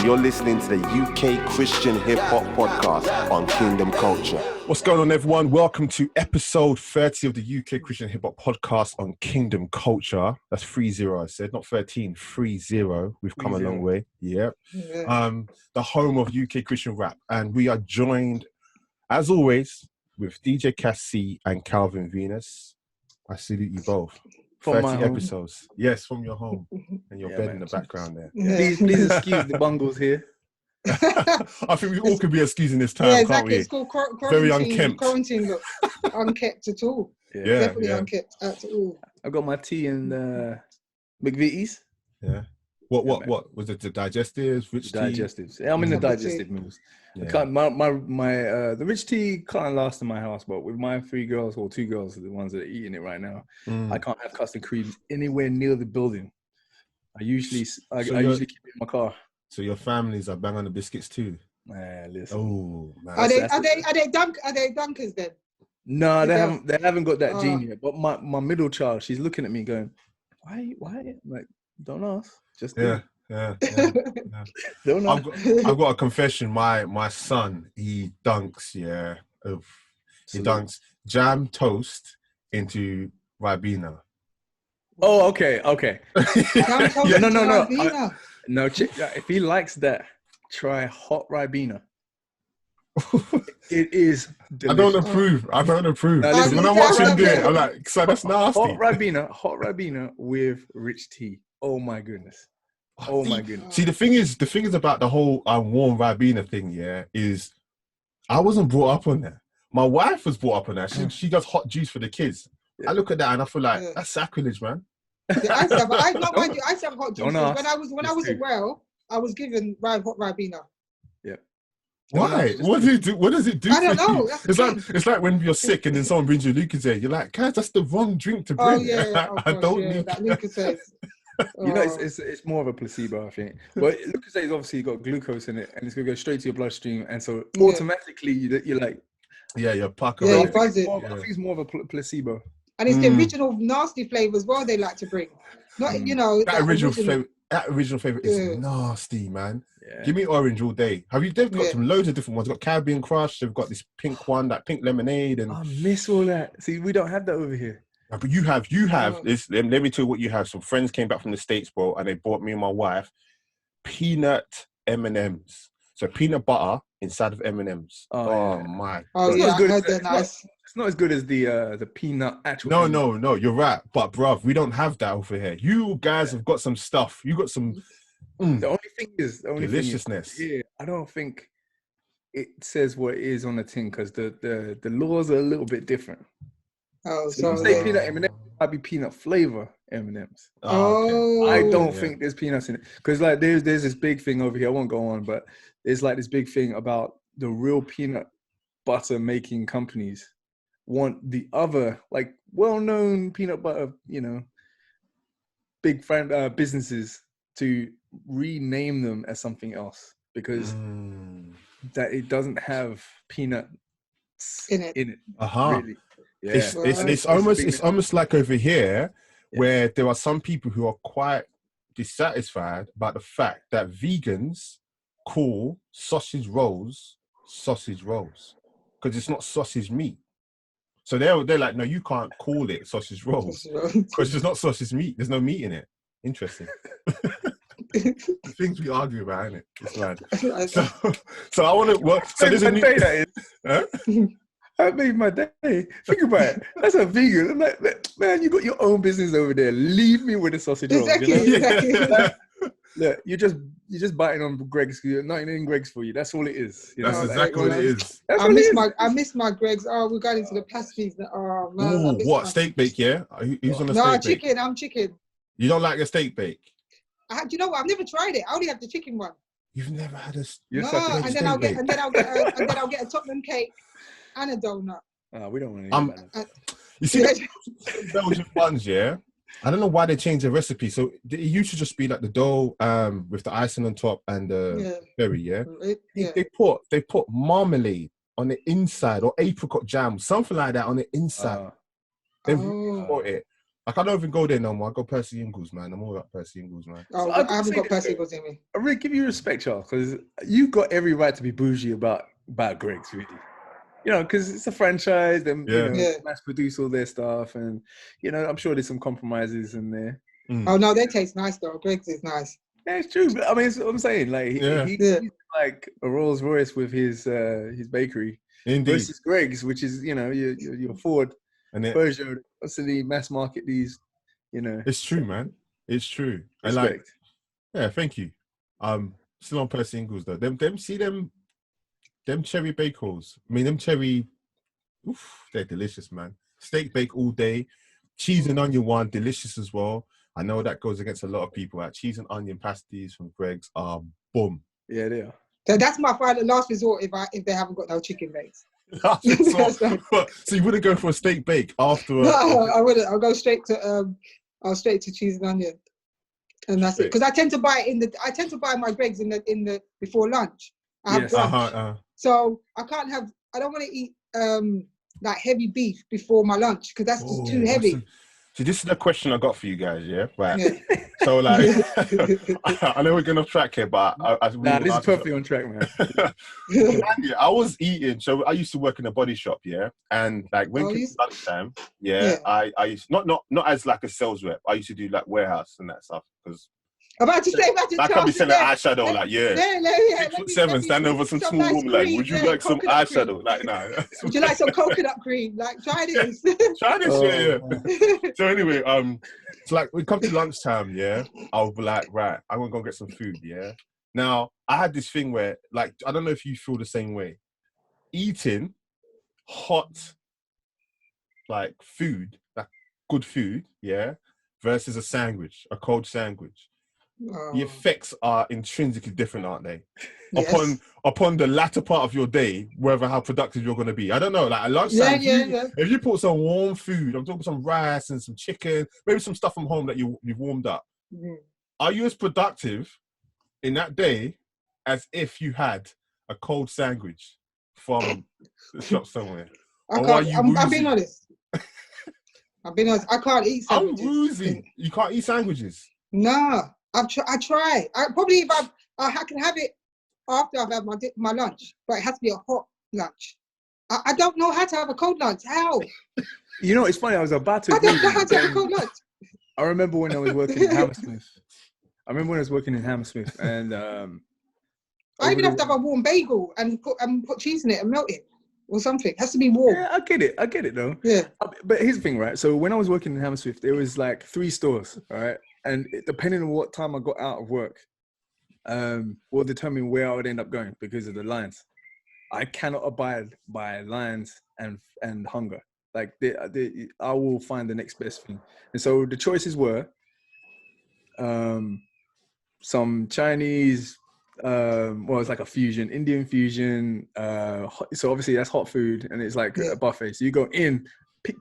You're listening to the UK Christian Hip Hop Podcast on Kingdom Culture. What's going on, everyone? Welcome to episode 30 of the UK Christian Hip Hop Podcast on Kingdom Culture. That's 30, I said, not 13, 30. We've come a long way. Yep. Yeah. The home of UK Christian rap. And we are joined, as always, with DJ Cassie and Calvin Venus. I salute you both. From 30 episodes. Yes, from your home and your bed in the background there. Yeah. Please excuse the bungles here. I think we all could be excusing this time, exactly. can't we? It's called quarantine. Very unkempt. Quarantine look. Unkept at all. Yeah, Definitely unkept at all. I got my tea and McVitie's. Yeah. What was it? The digestives, rich tea? Digestives. Yeah, I'm in the digestive moves. Yeah. The rich tea can't last in my house, but with my 3 girls or 2 girls, the ones that are eating it right now, I can't have custard creams anywhere near the building. I usually keep it in my car. So your families are bang on the biscuits too? Listen. Oh, man. Are they dunkers then? No, they haven't got that gene yet. But my middle child, she's looking at me going, why? I'm like, don't ask. Just do. Yeah. Don't ask. I've got a confession. My son, he dunks, he dunks jam toast into Ribena. Oh, okay. No. No, if he likes that, try hot Ribena. It is delicious. I don't approve. Now, listen, when I'm watching there, I'm like, so that's nasty. Hot Ribena with rich tea. Oh my goodness. See, the thing is about the whole warm Ribena thing, is I wasn't brought up on that. My wife was brought up on that. She does hot juice for the kids. Yeah. I look at that and I feel like that's sacrilege, man. I used to have hot juice. When I was at Well, I was given hot Ribena. Yeah. Why? What does it do? I don't know. It's like when you're sick and then someone brings you Lucozade. You're like, guys, that's the wrong drink to bring. I don't need that Lucozade. It's more of a placebo, I think. But Lucozade obviously got glucose in it, and it's gonna go straight to your bloodstream, and so automatically you're like, you're puckered. I think it's more of a placebo. And it's the original nasty flavor as well they like to bring. Not that original flavor. That original flavor is nasty, man. Yeah. Give me orange all day. They've got some loads of different ones. They've got Caribbean Crush. They've got this pink one, that pink lemonade, and I miss all that. See, we don't have that over here. But you have. This. Let me tell you what you have. Some friends came back from the States, bro, and they bought me and my wife peanut M&Ms. So peanut butter inside of M&Ms. My. It's not as good as the peanut actual. No. You're right. But bruv, we don't have that over here. You guys have got some stuff. You got some. The only thing is deliciousness. I don't think it says what it is on the tin because the laws are a little bit different. Oh, so say peanut M&Ms, might be peanut flavor M&Ms. Oh, I don't think there's peanuts in it because like there's this big thing over here. I won't go on, but there's like this big thing about the real peanut butter making companies want the other like well-known peanut butter, big businesses to rename them as something else because that it doesn't have peanuts in it. Really. Yeah. It's almost like over here where there are some people who are quite dissatisfied about the fact that vegans call sausage rolls because it's not sausage meat. So they're like, no, you can't call it sausage rolls because it's not sausage meat. There's no meat in it. Interesting. The things we argue about, isn't it? It's mad. So I want to. So there's a new. That made my day. Think about it. That's a vegan. I'm like, man, you got your own business over there. Leave me with the sausage rolls. Exactly. Look, you're just biting on Greg's. You're not in Greg's for you. That's all it is. That's exactly what it is. I miss my Greg's. Oh, we're going into the pasties. Oh man. What steak bake? Yeah. Who's on the steak bake? No, chicken. I'm chicken. You don't like a steak bake? Do you know what? I've never tried it. I only have the chicken one. You've never had a. And then I'll get a Tottenham cake and a donut. We don't want to. You see, Belgian buns, I don't know why they changed the recipe. So it used to just be like the dough with the icing on top and the berry, They put marmalade on the inside or apricot jam, something like that on the inside. They've bought it. Like, I don't even go there no more. I go Percy Ingles, man. I'm all about Percy Ingles, man. Oh, I haven't got Percy Ingles in me. I really give you respect, Charles, because you got every right to be bougie about Greg's, really. You know, because it's a franchise, them, mass produce all their stuff, and I'm sure there's some compromises in there. Oh no, they taste nice though. Greg's is nice. Yeah, it's true. But I mean, it's what I'm saying. Like he's like a Rolls Royce with his bakery. Indeed. Versus Greg's, which is your Ford and Peugeot. Constantly mass market these. It's true, man. It's true. Respect. Thank you. Still on Percy Ingles though. Them cherry bake rolls. I mean, them cherry. They're delicious, man. Steak bake all day. Cheese and onion one, delicious as well. I know that goes against a lot of people. Cheese and onion pasties from Greg's are boom. Yeah, they are. So that's my last resort if they haven't got no chicken bakes. So you wouldn't go for a steak bake after? No, I wouldn't. I'll go straight to cheese and onion, and that's it. Because I tend to buy my Greg's in the before lunch. I have brunch, so I don't want to eat like heavy beef before my lunch because that's just too heavy. So this is the question I got for you guys, yeah? Right. Yeah. So like, I know we're going off track here, but this is perfectly on track, man. I was eating. So I used to work in a body shop, yeah, and like when it was lunchtime, I used not as like a sales rep. I used to do like warehouse and that stuff because. About to say, I can be selling eyeshadow, like 6'7", stand over some small woman, like, would you like some eyeshadow? Like, nah. Would you like some coconut cream? Like, try this. Try this, So anyway, so like, we come to lunchtime, I'll be like, right, I'm gonna go get some food, Now, I had this thing where, like, I don't know if you feel the same way. Eating hot, like, food, like, good food, versus a sandwich, a cold sandwich. The effects are intrinsically different, aren't they? Yes. Upon the latter part of your day, whether how productive you're going to be. I don't know. Like at lunchtime, if you put some warm food, I'm talking some rice and some chicken, maybe some stuff from home that you've warmed up. Are you as productive in that day as if you had a cold sandwich from the shop somewhere? I'm being honest. I can't eat sandwiches. I'm woozy. You can't eat sandwiches? No. I try. Probably if I can have it after I've had my lunch, but it has to be a hot lunch. I don't know how to have a cold lunch. How? It's funny. I was about to. I don't know how to have a cold lunch. I remember when I was working in Hammersmith. And I even have to have a warm bagel and put cheese in it and melt it or something. It has to be warm. Yeah, I get it though. Yeah. But here's the thing, right? So when I was working in Hammersmith, there was like 3 stores, right? And depending on what time I got out of work, will determine where I would end up going because of the lines. I cannot abide by lines and hunger. Like I will find the next best thing. And so the choices were some Chinese, it's like a fusion, Indian fusion. So obviously that's hot food and it's like a buffet. So you go in, pick,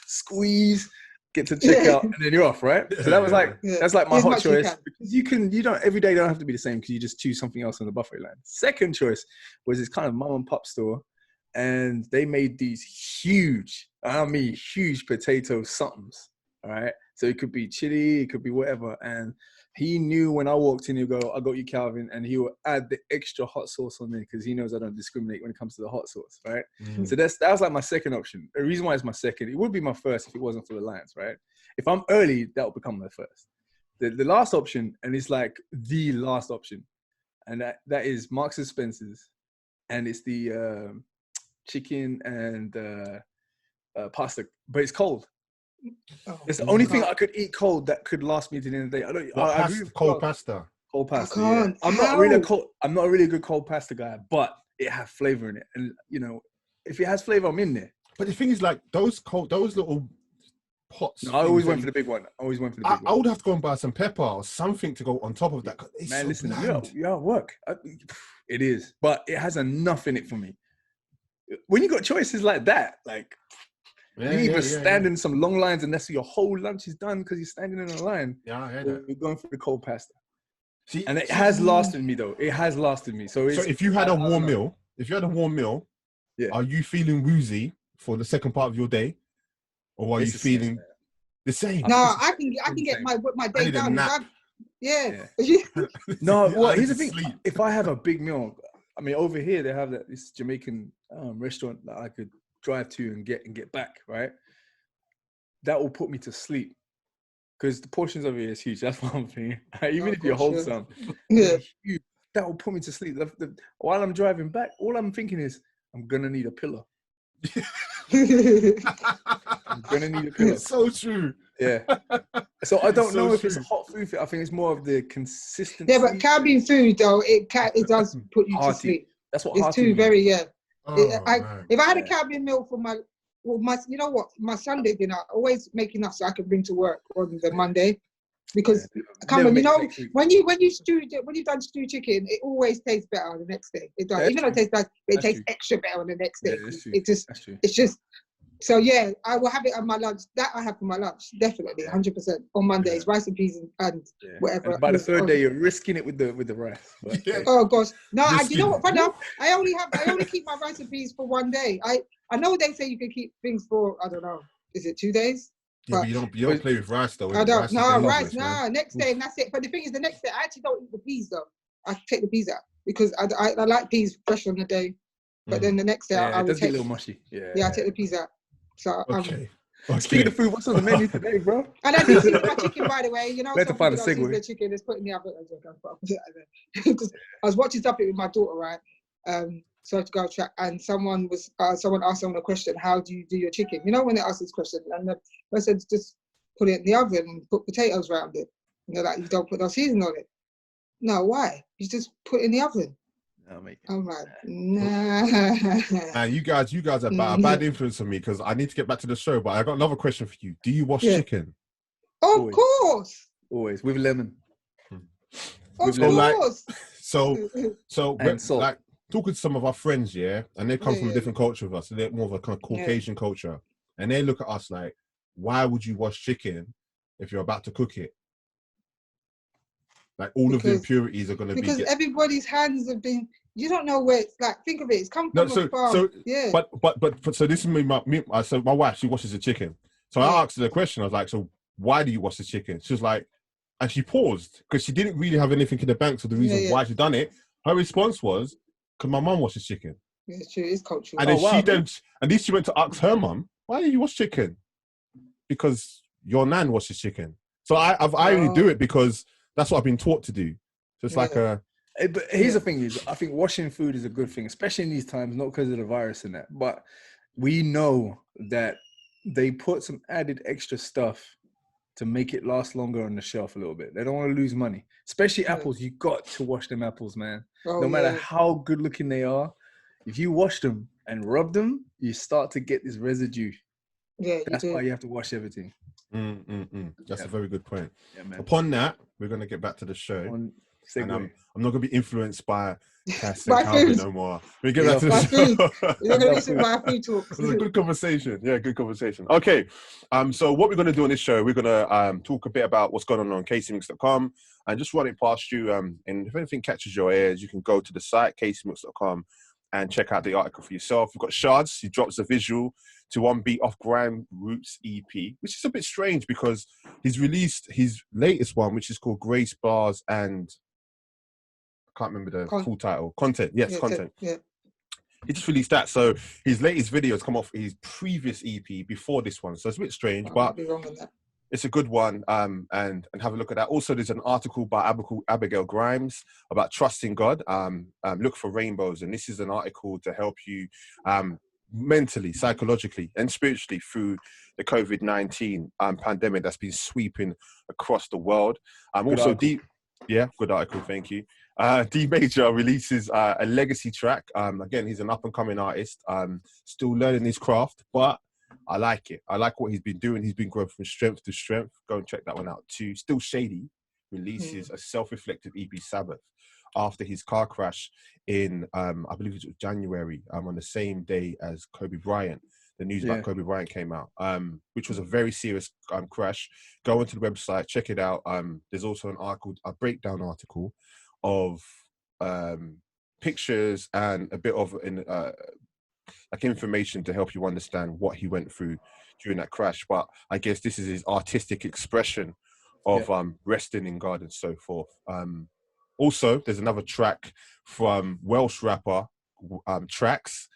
squeeze, get to checkout, and then you're off, right? So that was like that's like my hot choice because you don't every day don't have to be the same because you just choose something else on the buffet line. Second choice was this kind of mom and pop store, and they made these huge potato somethings. All right, so it could be chili, it could be whatever, and he knew when I walked in, he'd go, "I got you, Calvin," and he would add the extra hot sauce on there because he knows I don't discriminate when it comes to the hot sauce, right? So that was like my second option. The reason why it's my second, it would be my first if it wasn't for the lines, right? If I'm early, that would become my first. The last option, and it's like the last option, and that is Marks and Spencer's, and it's the chicken and pasta, but it's cold. It's the only thing I could eat cold that could last me to the end of the day. I agree with cold pasta. Cold pasta. I'm not a really good cold pasta guy, but it has flavor in it, and if it has flavor, I'm in there. But the thing is, like those little pots. No, I always went for the big one. I would have to go and buy some pepper or something to go on top of that. Man, listen, you're at work. It is, but it has enough in it for me. When you got choices like that, like. You even stand in some long lines and that's your whole lunch is done because you're standing in a line. Yeah, I heard that. You're going for the cold pasta. And it has lasted me though. It has lasted me. So if you had a warm meal, are you feeling woozy for the second part of your day? Or are you feeling The same. No, I can get my day done. No, well, here's the thing. If I have a big meal, I mean, over here they have this Jamaican restaurant that I could drive to and get back, right? That will put me to sleep because the portions over here is huge. That's one thing. Even if you hold some, that will put me to sleep. While I'm driving back, all I'm thinking is, I'm gonna need a pillow. I'm gonna need a pillow. It's so true. Yeah. So I don't know if it's a hot food. I think it's more of the consistency. Yeah, but Caribbean food though, it does put you to sleep. That's what it's too very if I had a Yeah. Caribbean meal for my you know what, my Sunday dinner, I always make enough so I can bring to work on the Monday. Because come on, you know, when you've done stewed chicken, it always tastes better on the next day. It does, even though it tastes bad, it tastes extra better on the next day. It's just. So yeah, I will have it on my lunch. That I have for my lunch, definitely, 100% on Mondays, rice and peas and whatever. And by the third day, you're risking it with the rice. But, Oh gosh, no! You know what, brother? I only keep my rice and peas for one day. I know they say you can keep things for, I don't know, is it 2 days? Yeah, but you don't play with rice though. I don't. Next day and that's it. But the thing is, the next day I actually don't eat the peas though. I take the peas out because I like peas fresh on the day. But then the next day I will it does take get a little mushy. Yeah, I take the peas out. So Speaking of food, what's on the menu today, bro? And I do see my chicken, by the way. You know, to find a segue. The chicken is put in the oven. Because I was watching something with my daughter, right? So to go track, and someone asked someone a question: how do you do your chicken? You know, when they ask this question, and the person just put it in the oven and put potatoes around it. And they're like, you don't put no seasoning on it. No, why? You just put it in the oven. I'm like, nah. You guys are a bad influence on me because I need to get back to the show. But I got another question for you. Do you wash chicken? Of course. Always with lemon. Of course. So like talking to some of our friends, and they come from a different culture of us. So they're more of a kind of Caucasian culture, and they look at us like, why would you wash chicken if you're about to cook it? Like of the impurities are going to be because everybody's hands have been. You don't know where it's like. Think of it. It's come from a farm. But so this is my wife. She washes the chicken. So I asked her the question. I was like, so why do you wash the chicken? She was like, and she paused because she didn't really have anything in the bank. So the reason why she done it, her response was, because my mum washes chicken. Yeah, it's true. It's cultural. And then she went to ask her mum, why do you wash chicken? Because your nan washes chicken. So I only do it because that's what I've been taught to do. So it's like a. But here's the thing: I think washing food is a good thing, especially in these times, not because of the virus and that, but we know that they put some added extra stuff to make it last longer on the shelf a little bit. They don't want to lose money, especially apples. You got to wash them apples, man. No matter how good looking they are, if you wash them and rub them, you start to get this residue. Yeah, that's why you have to wash everything. That's a very good point. Yeah, man. Upon that, we're going to get back to the show. And I'm not going to be influenced by Cass and Calvin no more. We get back to the show. You're going to listen to my food talk. It was a good conversation. Yeah, good conversation. Okay, so what we're going to do on this show, we're going to talk a bit about what's going on caseyMix.com and just run it past you. And if anything catches your ears, you can go to the site, caseyMix.com, and check out the article for yourself. We've got Shards. He drops a visual to One Beat Off Grime Roots EP, which is a bit strange because he's released his latest one, which is called Grace Bars and I can't remember the full title. Content. Yes, Content. He just released that. So his latest video has come off his previous EP before this one. So it's a bit strange, but it's a good one. And have a look at that. Also, there's an article by Abigail Grimes about trusting God. Look for rainbows. And this is an article to help you mentally, psychologically, and spiritually through the COVID-19 pandemic that's been sweeping across the world. Good article, thank you. D Major releases a legacy track. Again, he's an up-and-coming artist, still learning his craft, but I like it. I like what he's been doing. He's been growing from strength to strength. Go and check that one out too. Still Shady releases a self-reflective EP, Sabbath, after his car crash in, I believe it was January, on the same day as Kobe Bryant. The news about Kobe Bryant came out, which was a very serious crash. Go onto the website, check it out. There's also an article, a breakdown article of pictures and a bit of like information to help you understand what he went through during that crash. But I guess this is his artistic expression of resting in God and so forth. Also, there's another track from Welsh rapper Trax,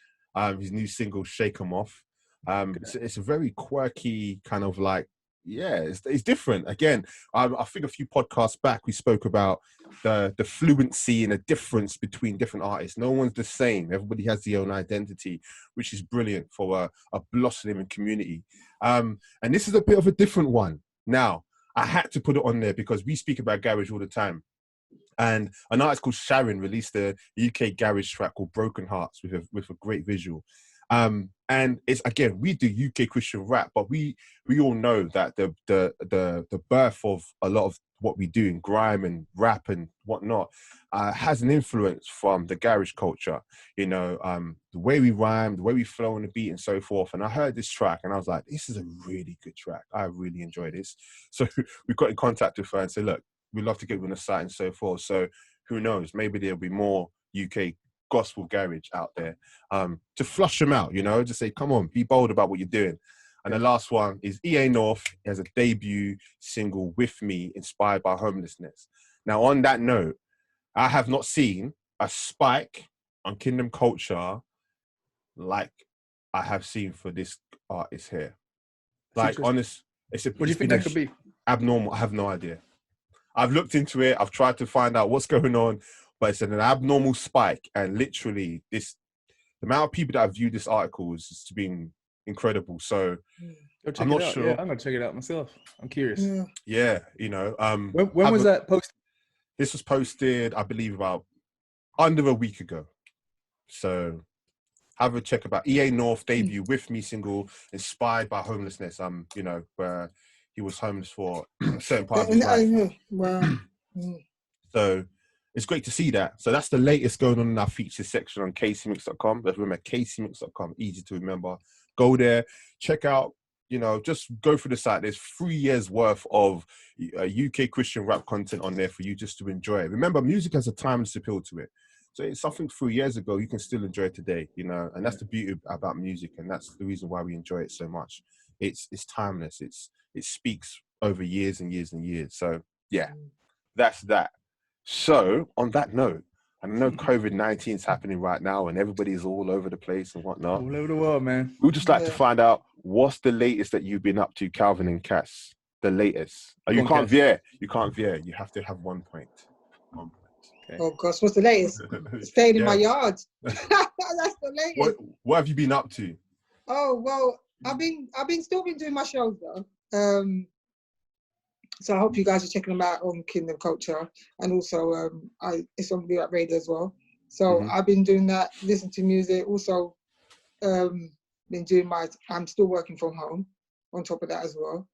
his new single "Shake 'Em Off." It's a very quirky kind of like, it's different. Again, I think a few podcasts back we spoke about the fluency and the difference between different artists. No one's the same. Everybody has their own identity, which is brilliant for a blossoming community. And this is a bit of a different one. Now, I had to put it on there because we speak about garage all the time. And an artist called Sharon released a UK garage track called Broken Hearts with a great visual. And it's, again, we do UK Christian rap, but we all know that the birth of a lot of what we do in grime and rap and whatnot has an influence from the garage culture. You know, the way we rhyme, the way we flow on the beat and so forth. And I heard this track and I was like, this is a really good track. I really enjoy this. So we got in contact with her and said, look, we'd love to get you on the site and so forth. So who knows, maybe there'll be more UK gospel garage out there to flush them out, you know, just say, come on, be bold about what you're doing. And the last one is EA North. He has a debut single, With Me, inspired by homelessness. Now, on that note, I have not seen a spike on Kingdom Culture like I have seen for this artist here. Like, honest, what do you think that could be? Abnormal. I have no idea. I've looked into it. I've tried to find out what's going on, but it's an abnormal spike. And literally, the amount of people that have viewed this article has just been incredible. So I'm not sure. Yeah, I'm gonna check it out myself. I'm curious. Yeah, you know. When was that posted? This was posted, I believe, about under a week ago. So have a check about EA North debut With Me single, inspired by homelessness. You know, where he was homeless for a certain part of his life. Wow. So it's great to see that. So that's the latest going on in our features section on kcmix.com. But remember, kcmix.com, easy to remember. Go there, check out, you know, just go through the site. There's 3 years worth of UK Christian rap content on there for you just to enjoy it. Remember, music has a timeless appeal to it. So it's something 3 years ago, you can still enjoy it today, you know, and that's the beauty about music. And that's the reason why we enjoy it so much. It's timeless. It speaks over years and years and years. So yeah, that's that. So on that note, I know COVID-19 is happening right now and everybody's all over the place and whatnot. All over the world, man. We'd just like to find out, what's the latest that you've been up to, Calvin and Cass? The latest. Oh, you can't veer. You can't veer. You have to have 1 point. 1 point. Okay. Oh gosh, what's the latest? Staying in my yard. That's the latest. What have you been up to? Oh well, I've been still doing my shows though. So I hope you guys are checking them out on Kingdom Culture, and also it's on Be Up Radio as well. So I've been doing that, listening to music. Also, been doing I'm still working from home on top of that as well.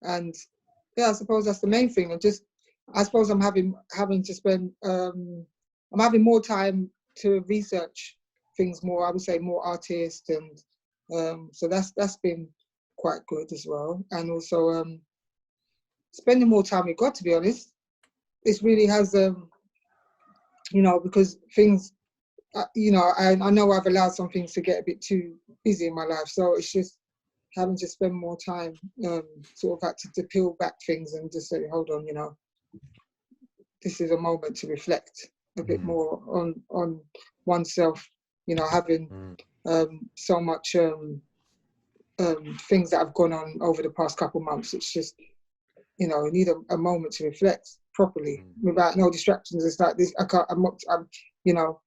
And yeah, I suppose that's the main thing. I suppose I'm having to spend. I'm having more time to research things more. I would say more artists, and so that's been quite good as well. And also spending more time with God, to be honest. This really has, you know, because things, you know, I know I've allowed some things to get a bit too busy in my life. So it's just having to spend more time, sort of had to peel back things and just say, hold on, you know, this is a moment to reflect a bit more on oneself, you know, having so much things that have gone on over the past couple of months. It's just, you know, you need a moment to reflect properly without no distractions. It's like this. I'm you know,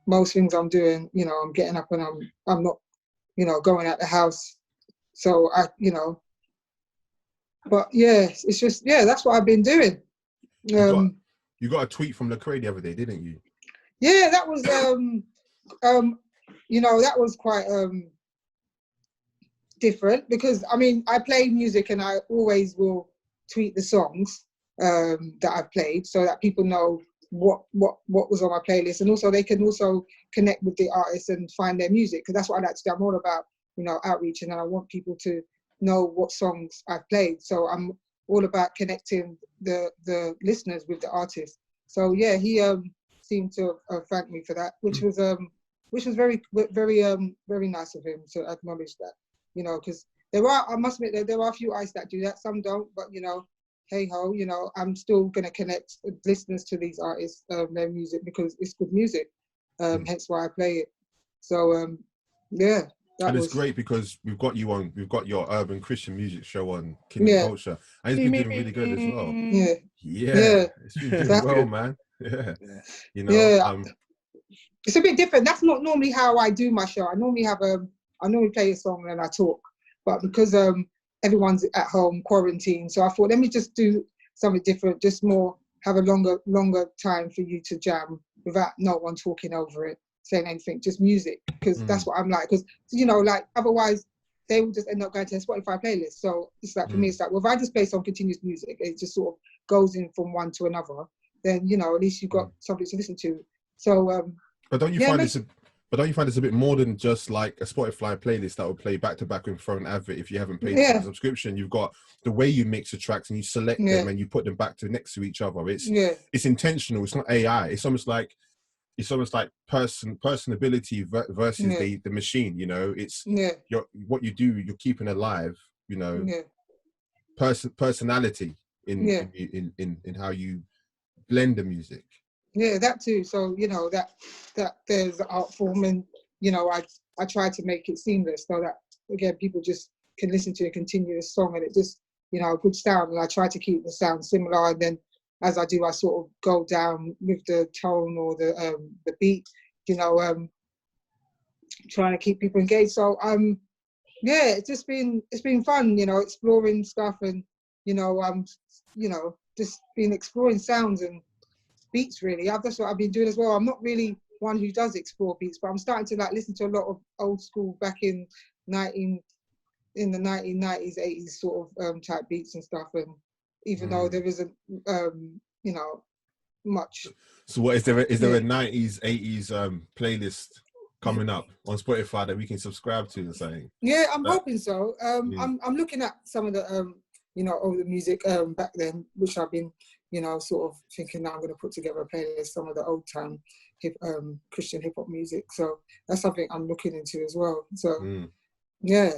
most things I'm doing, you know, I'm getting up and I'm not, you know, going out the house. So you know, but yeah, it's just, yeah, that's what I've been doing. You got a tweet from Lecrae the other day, didn't you? Yeah, that was, you know, that was quite different because, I mean, I play music and I always will tweet the songs that I've played so that people know what was on my playlist, and also they can also connect with the artists and find their music, because that's what I like to do. I'm all about, you know, outreach, and I want people to know what songs I've played. So I'm all about connecting the listeners with the artist. So yeah, he seemed to thank me for that, which was very, very, very nice of him to acknowledge that. you know, because I must admit, there are a few artists that do that, some don't, but, you know, hey ho, you know, I'm still going to connect listeners to these artists, their music, because it's good music, hence why I play it. So, yeah. And it's great because we've got your urban Christian music show on Kingdom Culture, and it's been doing really good as well. Yeah. It's been doing well, man. Yeah. You know, it's a bit different. That's not normally how I do my show. I normally play a song and then I talk, but because everyone's at home quarantined, so I thought, let me just do something different, just more have a longer time for you to jam without no one talking over it, saying anything, just music, because that's what I'm like. Because, you know, like, otherwise they will just end up going to a Spotify playlist. So it's like, for me, it's like, well, if I just play some continuous music, it just sort of goes in from one to another, then, you know, at least you've got something to listen to. So but don't you find it's a bit more than just like a Spotify playlist that will play back to back with phone advert? If you haven't paid for the subscription, you've got the way you mix the tracks and you select them and you put them back to next to each other. It's intentional. It's not AI. It's almost like personability versus the machine. You know, it's what you do. You're keeping alive. You know, personality in how you blend the music. Yeah, that too. So, you know, that there's the art form, and, you know, I try to make it seamless so that, again, people just can listen to a continuous song and it just, you know, a good sound. And I try to keep the sound similar, and then as I do, I sort of go down with the tone or the beat, you know, trying to keep people engaged. So yeah, it's been fun, you know, exploring stuff, and, you know, just been exploring sounds and beats, really. That's what I've been doing as well. I'm not really one who does explore beats, but I'm starting to like listen to a lot of old school back in the 1990s, 80s sort of type beats and stuff. And even though there isn't, you know, much. So what is there a 90s, 80s playlist coming up on Spotify that we can subscribe to or something? Yeah, I'm hoping so. I'm looking at some of the you know, older music back then, which I've been, you know, sort of thinking now I'm going to put together a playlist, some of the old time Christian hip hop music. So that's something I'm looking into as well. So yeah,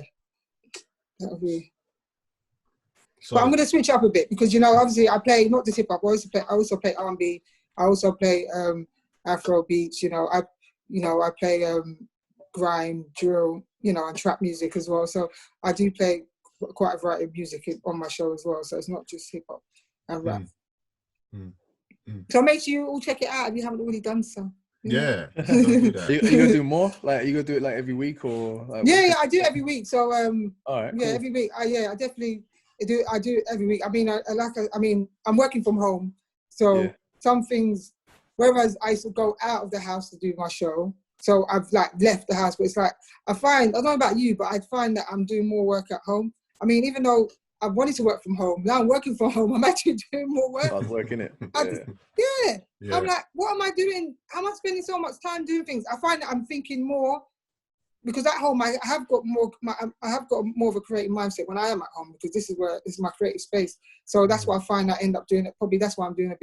that'll be. So, but I'm going to switch up a bit because, you know, obviously I play not just hip hop. I also play R&B. I also play Afro beats. You know, I play grime, drill, you know, and trap music as well. So I do play quite a variety of music on my show as well. So it's not just hip hop and rap. So make sure you all check it out if you haven't already done so. Yeah. Don't do that. Are you gonna do more? Like, are you gonna do it like every week or? Like, yeah, I do every week. So all right, yeah, cool. every week. I definitely do. I do it every week. I mean, I'm working from home, so some things. Whereas I used to go out of the house to do my show, so I've like left the house. But it's like I don't know about you, but I find that I'm doing more work at home. I mean, even though I wanted to work from home, now I'm working from home. I'm actually doing more work. I was working it. Yeah. I'm like, what am I doing? How am I spending so much time doing things? I find that I'm thinking more because at home I have got more of a creative mindset when I am at home because this is my creative space. So that's why I find I end up doing it. Probably that's why I'm doing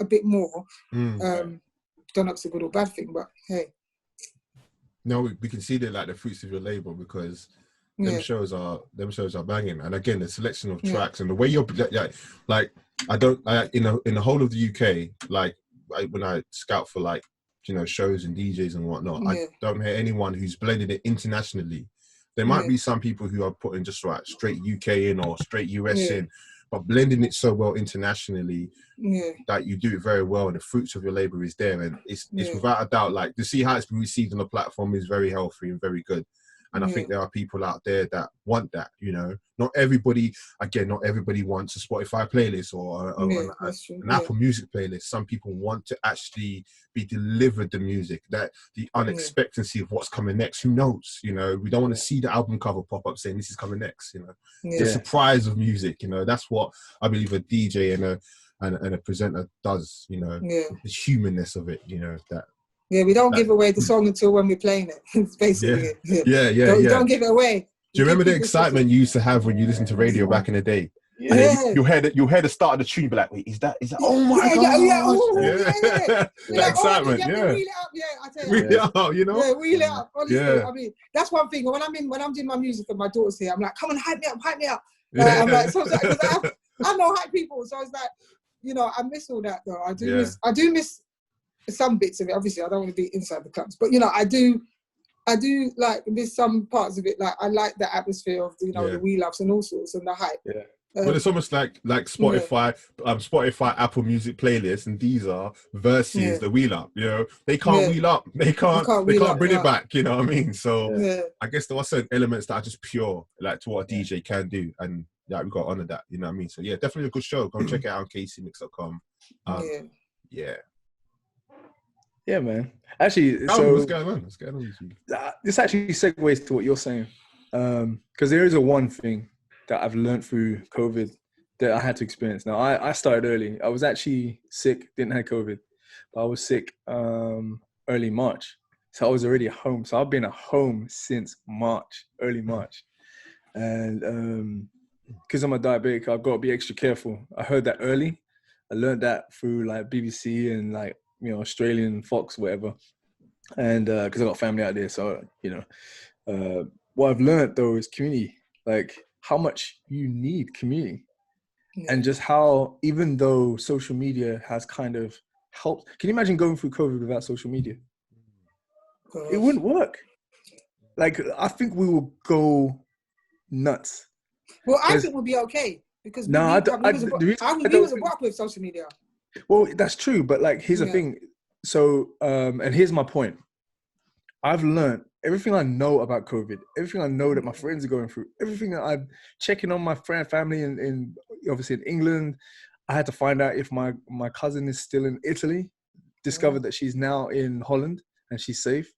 a bit more. Don't know if it's a good or bad thing, but hey. No, we can see that like the fruits of your labor because them shows are banging. And again, the selection of tracks and the way you're like in the whole of the UK, like when I scout for like, you know, shows and DJs and whatnot, I don't hear anyone who's blended it internationally. There might be some people who are putting just like straight UK in or straight US in, but blending it so well internationally that you do it very well and the fruits of your labor is there. And it's without a doubt, like to see how it's been received on the platform is very healthy and very good. And I think there are people out there that want that, you know. Not everybody wants a Spotify playlist or an Apple Music playlist. Some people want to actually be delivered the music, that the unexpectancy of what's coming next. Who knows, you know? We don't want to see the album cover pop up saying this is coming next, you know. The surprise of music, you know, that's what I believe a DJ and a presenter does, you know. The humanness of it, you know, that. Yeah, we don't give away the song until when we're playing it. It's basically it. Yeah. Don't give it away. Do you remember the excitement you used to have when you listened to radio back in the day? And then you hear the start of the tune, be like, wait, is that? Oh my god! That excitement, Wheel it up, I tell you. Wheel it up, you know. Yeah, wheel it up. Honestly, I mean, that's one thing. When I'm doing my music and my daughter's here, I'm like, come on, hype me up. I'm like, because I know hype people, so it's like, you know, I miss all that though. I do miss some bits of it. Obviously, I don't want to be inside the clubs, but you know, I do like there's some parts of it. Like I like the atmosphere of the wheel ups and all sorts and the hype. Yeah. Well, it's almost like Spotify, Spotify, Apple Music playlists, and these are versus the wheel up. You know, they can't wheel up. They can't bring it back. You know what I mean? So I guess there are certain elements that are just pure, like to what a DJ can do, and we got to honor that. You know what I mean? So yeah, definitely a good show. Go and check it out on kcmix.com. Yeah, man. Actually, what's going on? What's going on with you? This actually segues to what you're saying, because there is one thing that I've learned through COVID that I had to experience. Now, I started early. I was actually sick, didn't have COVID, but I was sick early March. So I was already at home. So I've been at home since early March. And because I'm a diabetic, I've got to be extra careful. I heard that early. I learned that through like BBC and like, you know, Australian Fox, whatever. And because I got family out there. So, you know, what I've learned though is community, like how much you need community and just how, even though social media has kind of helped, can you imagine going through COVID without social media? It wouldn't work. Like, I think we will go nuts. Well, I think we'll be okay because we was a rock with social media. Well, that's true, but like, here's the thing. So, and here's my point. I've learned everything I know about COVID, everything I know that my friends are going through, everything that I'm checking on my family in obviously in England. I had to find out if my cousin is still in Italy, discovered that she's now in Holland and she's safe.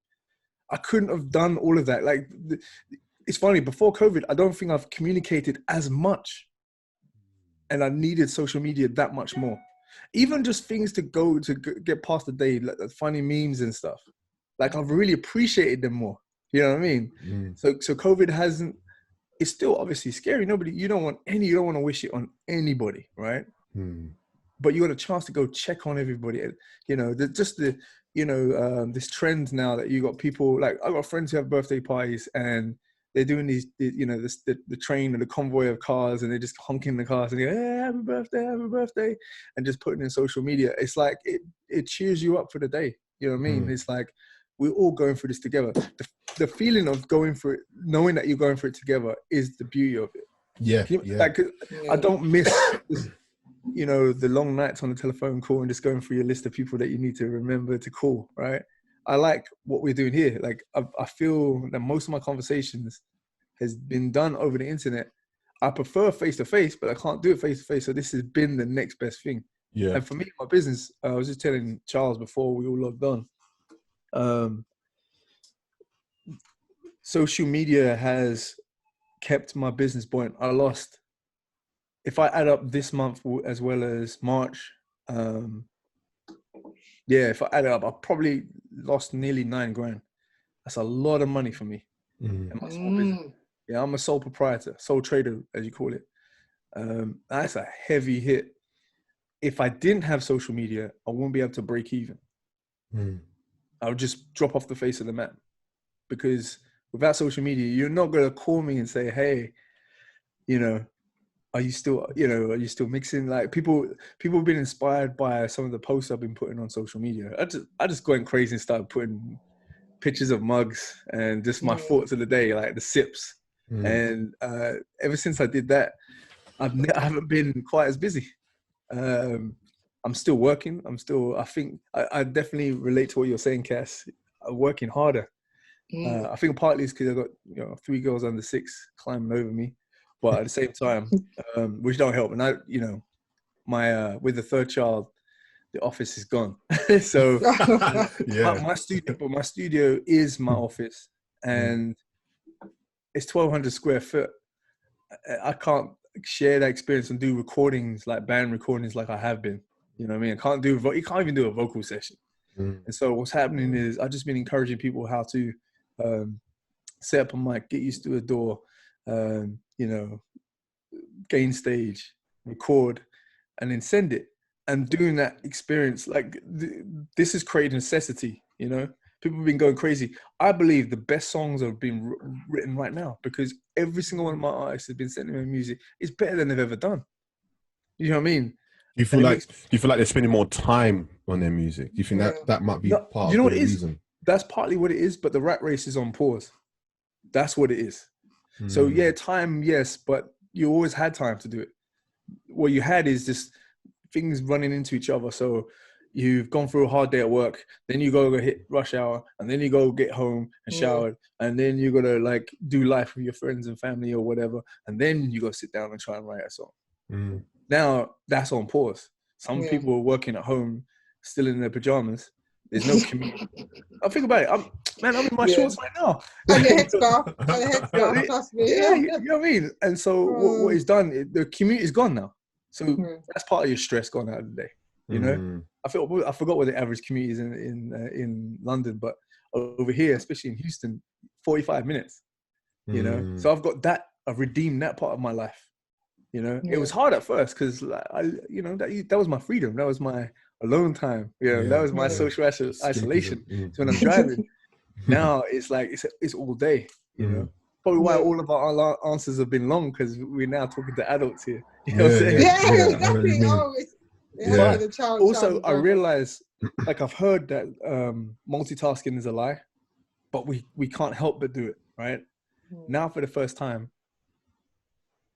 I couldn't have done all of that. Like, it's funny, before COVID, I don't think I've communicated as much, and I needed social media that much more. Even just things to get past the day, like funny memes and stuff. Like, I've really appreciated them more. You know what I mean? So COVID hasn't, it's still obviously scary. You don't want to wish it on anybody, right? But you got a chance to go check on everybody. You know, this trend now that you got people, like I got friends who have birthday parties and they're doing these, you know, the train and the convoy of cars, and they're just honking the cars and go, hey, happy birthday, and just putting it in social media. It's like, it cheers you up for the day. You know what I mean? It's like, we're all going through this together. The feeling of going through it, knowing that you're going through it together, is the beauty of it. Like, I don't miss this, you know, the long nights on the telephone call and just going through your list of people that you need to remember to call, right? I like what we're doing here. Like, I feel that most of my conversations has been done over the internet. I prefer face-to-face, but I can't do it face-to-face. So this has been the next best thing. Yeah. And for me, my business, I was just telling Charles before we all logged on, social media has kept my business buoyant. If I add up this month as well as March, if I add it up, I probably lost nearly $9,000. That's a lot of money for me. In my small business. Yeah, I'm a sole proprietor, sole trader, as you call it. That's a heavy hit. If I didn't have social media, I wouldn't be able to break even. I would just drop off the face of the map, because without social media, you're not going to call me and say, hey, you know, are you still mixing? Like, people have been inspired by some of the posts I've been putting on social media. I just went crazy and started putting pictures of mugs and just my thoughts of the day, like the sips. And ever since I did that, I haven't been quite as busy. I'm still working. I think I definitely relate to what you're saying, Cass. I'm working harder. I think partly it's because I've got, you know, 3 girls under 6 climbing over me. But at the same time, which don't help. And I, you know, with the 3rd child, the office is gone. So my studio is my office, and it's 1,200 square foot. I can't share that experience and do recordings, like band recordings, like I have been. You know what I mean? You can't even do a vocal session. And so what's happening is I've just been encouraging people how to set up a mic, get used to a door, you know, gain stage, record, and then send it. And doing that experience, like this has created necessity, you know? People have been going crazy. I believe the best songs are being written right now because every single one of my artists has been sending me music. It's better than they've ever done. You know what I mean? Do you feel like they're spending more time on their music? Do you think that might be part of the reason? That's partly what it is, but the rat race is on pause. That's what it is. So yeah, time, yes, but you always had time to do it. What you had is just things running into each other. So you've gone through a hard day at work, then you go hit rush hour, and then you go get home and shower, and then you gotta like do life with your friends and family or whatever, and then you go sit down and try and write a song. Now that's on pause. Some people are working at home, still in their pajamas. There's no commute. I think about it. I'm in my shorts right now. And your headscarf, trust me. Yeah, you know what I mean? And so what it's done, the commute is gone now. So that's part of your stress gone out of the day. You know? I forgot what the average commute is in London, but over here, especially in Houston, 45 minutes. You know? So I've redeemed that part of my life. You know? It was hard at first because that was my freedom. That was my alone time. That was my social isolation. So when I'm driving, now it's like it's all day. You know, probably why all of our answers have been long because we're now talking to adults here. You know what I'm saying? Yeah, exactly. Also, I realize, like I've heard that multitasking is a lie, but we can't help but do it. Right now, for the first time,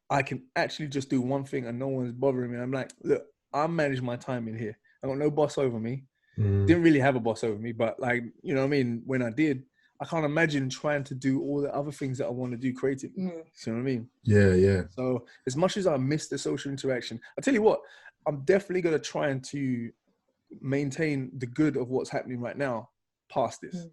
I can actually just do one thing and no one's bothering me. I'm like, look, I manage my time in here. I got no boss over me. Didn't really have a boss over me, but like, you know what I mean? When I did, I can't imagine trying to do all the other things that I want to do creatively. You know what I mean? Yeah. So as much as I miss the social interaction, I tell you what, I'm definitely going to try to maintain the good of what's happening right now past this.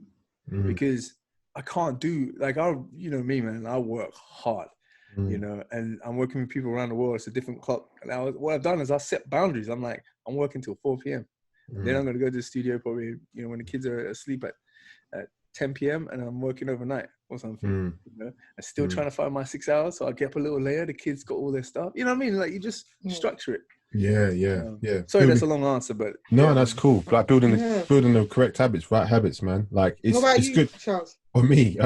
Because I can't do, like, you know me, man, I work hard. You know, and I'm working with people around the world. It's a different clock. And what I've done is I set boundaries. I'm like, I'm working till 4 p.m. Then I'm going to go to the studio probably, you know, when the kids are asleep at 10 p.m. and I'm working overnight or something. You know, I'm still trying to find my 6 hours. So I get up a little later. The kids got all their stuff. You know what I mean? Like you just structure it. Yeah. Sorry, that's a long answer, but no, that's cool. Like building the correct habits, right habits, man. Like it's good. Charles? For me,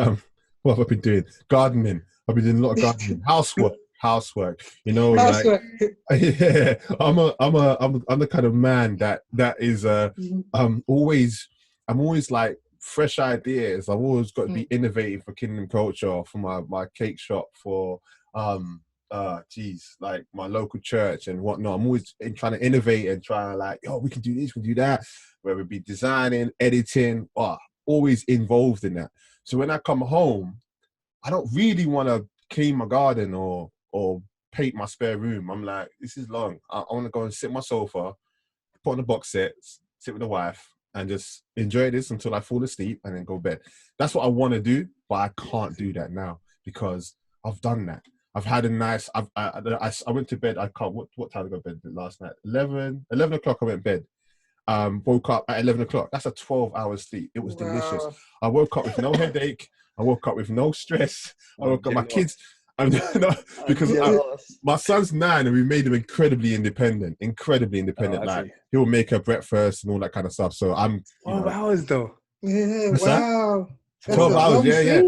what have I been doing? Gardening. I've been doing a lot of gardening, housework. You know, like yeah. I'm the kind of man that is I'm always like fresh ideas. I've always got to be innovative for Kingdom Culture, for my cake shop, for like my local church and whatnot. I'm always trying to innovate and trying to like, we can do this, we can do that. Whether it be designing, editing, always involved in that. So when I come home, I don't really want to clean my garden or paint my spare room. I'm like, this is long. I want to go and sit on my sofa, put on the box sets, sit with the wife, and just enjoy this until I fall asleep and then go to bed. That's what I want to do, but I can't do that now because I've done that. I've had a nice. I went to bed. I can't. What time did I go to bed last night? 11 o'clock. I went to bed. Woke up at 11 o'clock. That's a 12-hour sleep. It was delicious. I woke up with no headache. I woke up with no stress. I woke up my kids. Because my son's 9 and we made him incredibly independent. Like he'll make her breakfast and all that kind of stuff. So I'm 12 hours though. Yeah, wow. 12 hours. Yeah.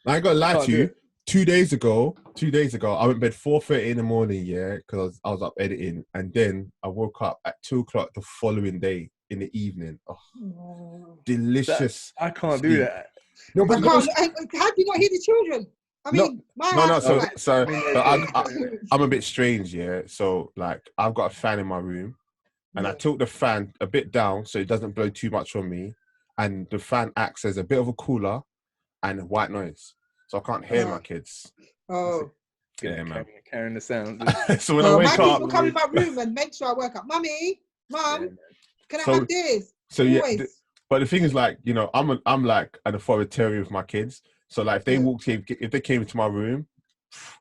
I ain't gonna lie to you. 2 days ago, I went to bed 4:30 in the morning. Yeah, because I was up editing, and then I woke up at 2 o'clock the following day in the evening. Delicious. I can't do that. No, but how do you not hear the children? I mean, So I'm a bit strange, yeah. So like, I've got a fan in my room, and I tilt the fan a bit down so it doesn't blow too much on me, and the fan acts as a bit of a cooler and white noise, so I can't hear my kids. Yeah, man. Carrying the sound. So when I wake up, people come in my room and make sure I wake up. Mum, can I have this? So always. Yeah. But the thing is, like, you know, I'm like an authoritarian with my kids. So like, if they came into my room,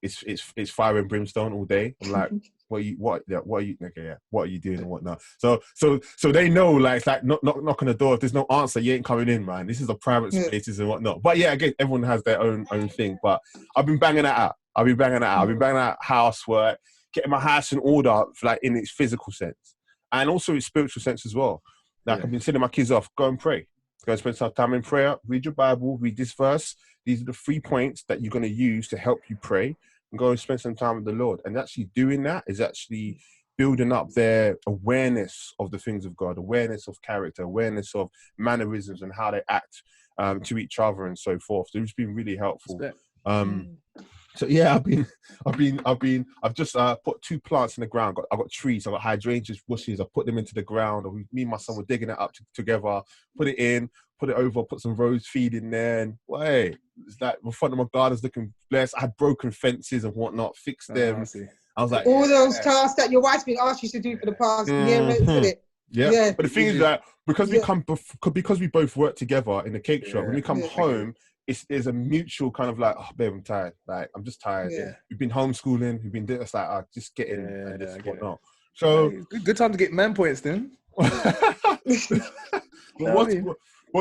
it's fire and brimstone all day. I'm like, what are you doing and whatnot. So they know, like, it's like knock on the door. If there's no answer, you ain't coming in, man. This is a private spaces and whatnot. But yeah, again, everyone has their own thing. But I've been banging that out. I've been banging out housework, getting my house in order, like in its physical sense, and also its spiritual sense as well. Like I've been sending my kids off, go and pray. Go and spend some time in prayer, read your Bible, read this verse. These are the 3 points that you're going to use to help you pray, and go and spend some time with the Lord. And actually doing that is actually building up their awareness of the things of God, awareness of character, awareness of mannerisms and how they act to each other and so forth. So it's been really helpful. So yeah, I've just put 2 plants in the ground. I've got trees, I've got hydrangeas bushes. I put them into the ground. Me and my son were digging it up together, put it in, put it over, put some rose feed in there, and it's like the front of my garden's looking blessed. I had broken fences and whatnot, fixed them. I was like, all those tasks that your wife's been asked you to do for the past year, isn't it? Yeah. But the thing is that because we both work together in the cake shop, when we come home, there's a mutual kind of like, oh babe, I'm tired. Like I'm just tired. We've been homeschooling, we've been doing it's like just get in and just whatnot. So good time to get man points then. Well,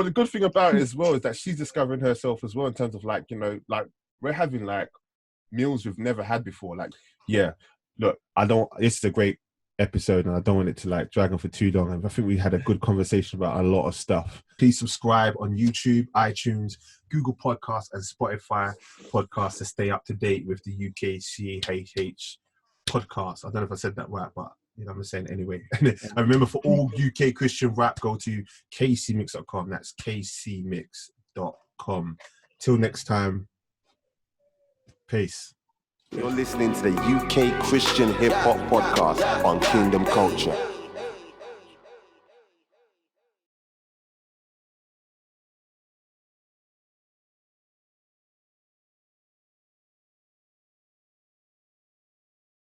the good thing about it as well is that she's discovering herself as well in terms of like, you know, like we're having like meals we've never had before. Like, look, this is a great episode and I don't want it to like drag on for too long. And I think we had a good conversation about a lot of stuff. Please subscribe on YouTube, iTunes, Google Podcasts and Spotify podcasts to stay up to date with the UKCHH podcast. I don't know if I said that right, but you know what I'm saying anyway. And remember, for all UK Christian rap, go to kcmix.com. That's kcmix.com. Till next time, peace. You're listening to the UK Christian Hip Hop Podcast on Kingdom Culture.